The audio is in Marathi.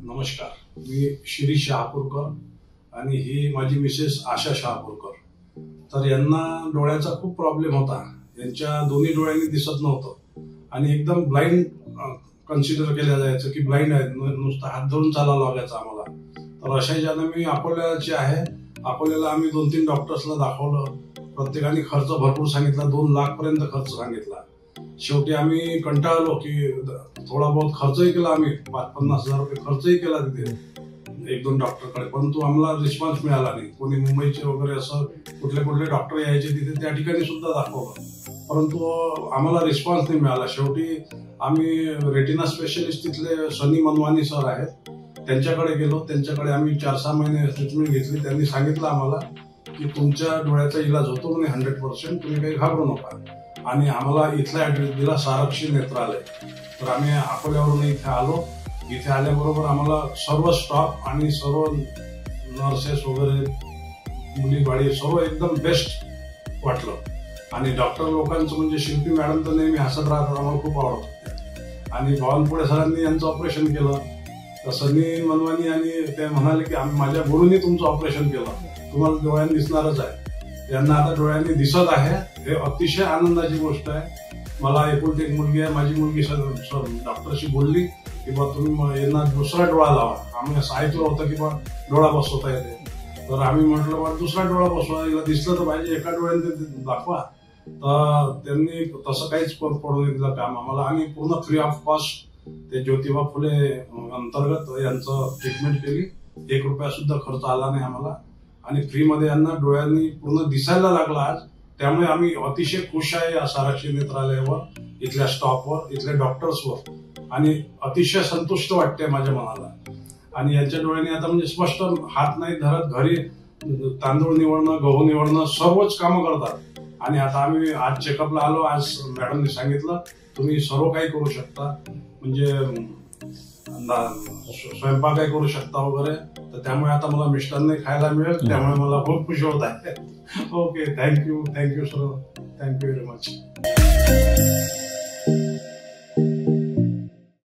नमस्कार, मी शिरीष शहापूरकर आणि ही माझी मिसेस आशा शहापूरकर. तर यांना डोळ्याचा खूप प्रॉब्लेम होता. यांच्या दोन्ही डोळ्यांनी दिसत नव्हतं आणि एकदम ब्लाइंड कन्सिडर केलं जायचं की ब्लाइंड आहे, नुसतं हात धरून चालावं लागायचं आम्हाला. तर अशा ज्यानं मी अकोल्याचे आहे, अकोल्याला आम्ही 2-3 डॉक्टर्सला दाखवलं. प्रत्येकाने खर्च भरपूर सांगितला, 2 लाख पर्यंत खर्च सांगितला. शेवटी आम्ही कंटाळलो की थोडा बहुत खर्चही केला, आम्ही 50-50 हजार रुपये खर्चही केला तिथे 1-2 डॉक्टरकडे, परंतु आम्हाला रिस्पॉन्स मिळाला नाही. कोणी मुंबईचे वगैरे असं कुठले डॉक्टर यायचे तिथे, त्या ठिकाणी सुद्धा दाखवलं, परंतु आम्हाला रिस्पॉन्स नाही मिळाला. शेवटी आम्ही रेटिना स्पेशलिस्ट तिथले सनी मनवानी सर आहेत, त्यांच्याकडे गेलो. त्यांच्याकडे आम्ही 4-6 महिने ट्रीटमेंट घेतली. त्यांनी सांगितलं आम्हाला की तुमच्या डोळ्याचा इलाज होतो म्हणे 100%, तुम्ही काही घाबरू नका. आणि आम्हाला इथला ऍड्रेस दिला, सारक्षी नेत्रालय. तर आम्ही अकोल्यावरून इथे आलो. इथे आल्याबरोबर आम्हाला सर्व स्टाफ आणि सर्व नर्सेस वगैरे, मुली बाळी सर्व एकदम बेस्ट वाटलं. आणि डॉक्टर लोकांचं म्हणजे शिल्पी मॅडम तर नेहमी हसत राहतात, आम्हाला खूप आवडत. आणि बावनकुळे सरांनी यांचं ऑपरेशन केलं. तर सनी मनवानी आणि ते म्हणाले की माझ्या गुरुंनी तुमचं ऑपरेशन केलं, तुम्हाला डोळ्यांनी दिसणारच आहे. यांना आता डोळ्यांनी दिसत आहे, हे अतिशय आनंदाची गोष्ट आहे. मला एकुलती एक मुलगी आहे. माझी मुलगी डॉक्टरशी बोलली की बा तुम्ही यांना दुसरा डोळा लावा. आम्ही असं ऐकलं होतं की बा डोळा बसवता येते. तर आम्ही म्हटलं बा दुसरा डोळा बसवा, याला दिसलं तर पाहिजे, एका डोळ्याने दाखवा. तर त्यांनी तसं काहीच पडून दिलं काम आम्हाला. आणि पूर्ण फ्री ऑफ कॉस्ट ते ज्योतिबा फुले अंतर्गत यांचं ट्रीटमेंट केली. 1 रुपया सुद्धा खर्च आला नाही आम्हाला. आणि फ्रीमध्ये यांना डोळ्यांनी पूर्ण दिसायला लागला आज. त्यामुळे आम्ही अतिशय खुश आहे या सारक्षी नेत्रालयावर, इथल्या स्टॉफवर, इथल्या डॉक्टर्सवर, आणि अतिशय संतुष्ट वाटते माझ्या मनाला. आणि यांच्या डोळ्यांनी आता म्हणजे स्पष्ट हात नाही धरत, घरी तांदूळ निवडणं, गहू निवडणं सर्वच कामं करतात. आणि आता आम्ही आज चेकअपला आलो. आज मॅडमने सांगितलं तुम्ही सर्व काही करू शकता, म्हणजे स्वयंपाकही करू शकता वगैरे. तर त्यामुळे आता मला मिष्टांनी खायला मिळेल, त्यामुळे मला खूप खुशी होत आहे. Okay, thank you sir, thank you very much.